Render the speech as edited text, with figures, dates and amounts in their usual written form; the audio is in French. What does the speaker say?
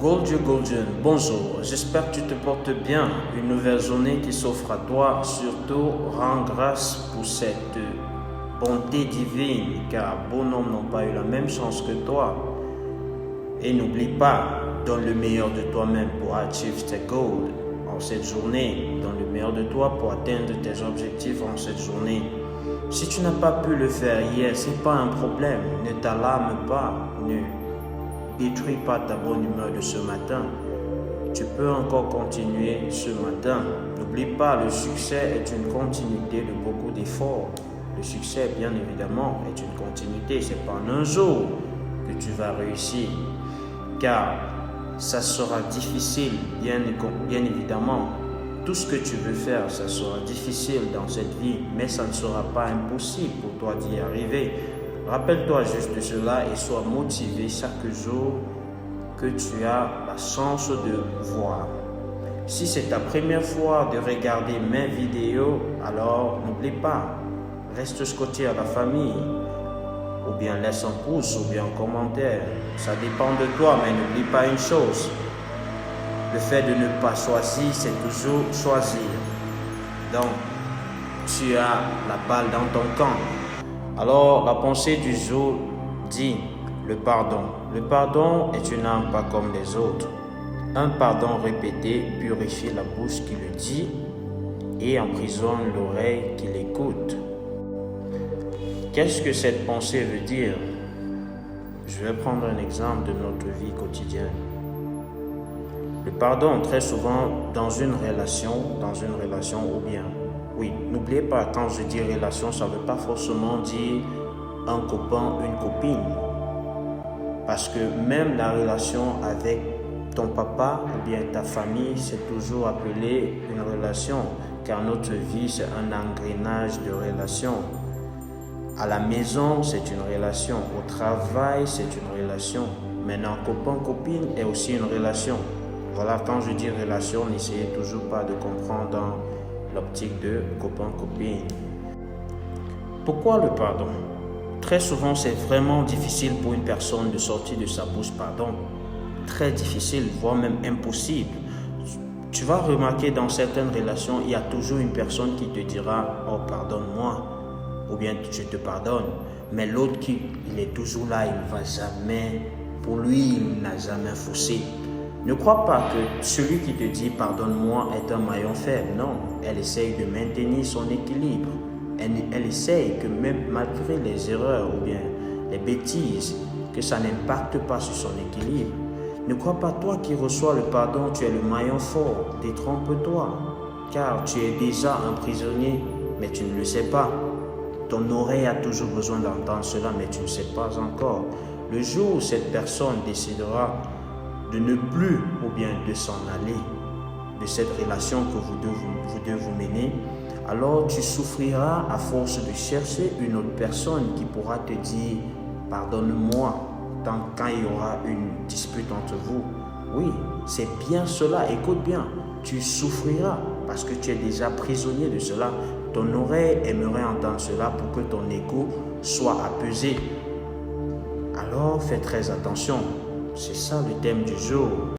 Goldion, bonjour, j'espère que tu te portes bien. Une nouvelle journée qui s'offre à toi. Surtout, rends grâce pour cette bonté divine, car bonhommes n'ont pas eu la même chance que toi. Et n'oublie pas, donne le meilleur de toi-même pour achieve tes goals en cette journée. Donne le meilleur de toi pour atteindre tes objectifs en cette journée. Si tu n'as pas pu le faire hier, ce n'est pas un problème. Ne t'alarme pas, ne détruis pas ta bonne humeur de ce matin. Tu peux encore continuer ce matin. N'oublie pas, le succès est une continuité de beaucoup d'efforts. Le succès, bien évidemment, est une continuité. Ce n'est pas en un jour que tu vas réussir. Car ça sera difficile, bien évidemment. Tout ce que tu veux faire, ça sera difficile dans cette vie, mais ça ne sera pas impossible pour toi d'y arriver. Rappelle-toi juste de cela et sois motivé chaque jour que tu as la chance de voir. Si c'est ta première fois de regarder mes vidéos, alors n'oublie pas, reste scotché à la famille, ou bien laisse un pouce, ou bien un commentaire. Ça dépend de toi, mais n'oublie pas une chose. Le fait de ne pas choisir, c'est toujours choisir. Donc, tu as la balle dans ton camp. Alors, la pensée du jour dit le pardon. Le pardon est une arme pas comme les autres. Un pardon répété purifie la bouche qui le dit et emprisonne l'oreille qui l'écoute. Qu'est-ce que cette pensée veut dire? Je vais prendre un exemple de notre vie quotidienne. Le pardon, très souvent, dans une relation ou bien, oui, n'oubliez pas, quand je dis relation, ça ne veut pas forcément dire un copain, une copine. Parce que même la relation avec ton papa ou bien ta famille, c'est toujours appelé une relation, car notre vie, c'est un engrenage de relations. À la maison, c'est une relation. Au travail, c'est une relation. Maintenant, copain, copine est aussi une relation. Voilà, quand je dis relation, n'essayez toujours pas de comprendre dans l'optique de copain-copine. Pourquoi le pardon? Très souvent, c'est vraiment difficile pour une personne de sortir de sa bouche pardon. Très difficile, voire même impossible. Tu vas remarquer dans certaines relations, il y a toujours une personne qui te dira « Oh, pardonne-moi » ou bien « Je te pardonne ». Mais l'autre, il est toujours là, il ne va jamais, pour lui, il n'a jamais faussé. Ne crois pas que celui qui te dit « pardonne-moi » est un maillon faible. Non, elle essaye de maintenir son équilibre. Elle essaye que même malgré les erreurs ou bien les bêtises, que ça n'impacte pas sur son équilibre. Ne crois pas, toi qui reçois le pardon, tu es le maillon fort. Détrompe-toi, car tu es déjà un prisonnier, mais tu ne le sais pas. Ton oreille a toujours besoin d'entendre cela, mais tu ne sais pas encore. Le jour où cette personne décidera de ne plus ou bien de s'en aller de cette relation que vous deux vous menez, alors tu souffriras à force de chercher une autre personne qui pourra te dire « pardonne-moi » quand il y aura une dispute entre vous. Oui, c'est bien cela, écoute bien, tu souffriras parce que tu es déjà prisonnier de cela. Ton oreille aimerait entendre cela pour que ton ego soit apaisé. Alors fais très attention. C'est ça le thème du jour.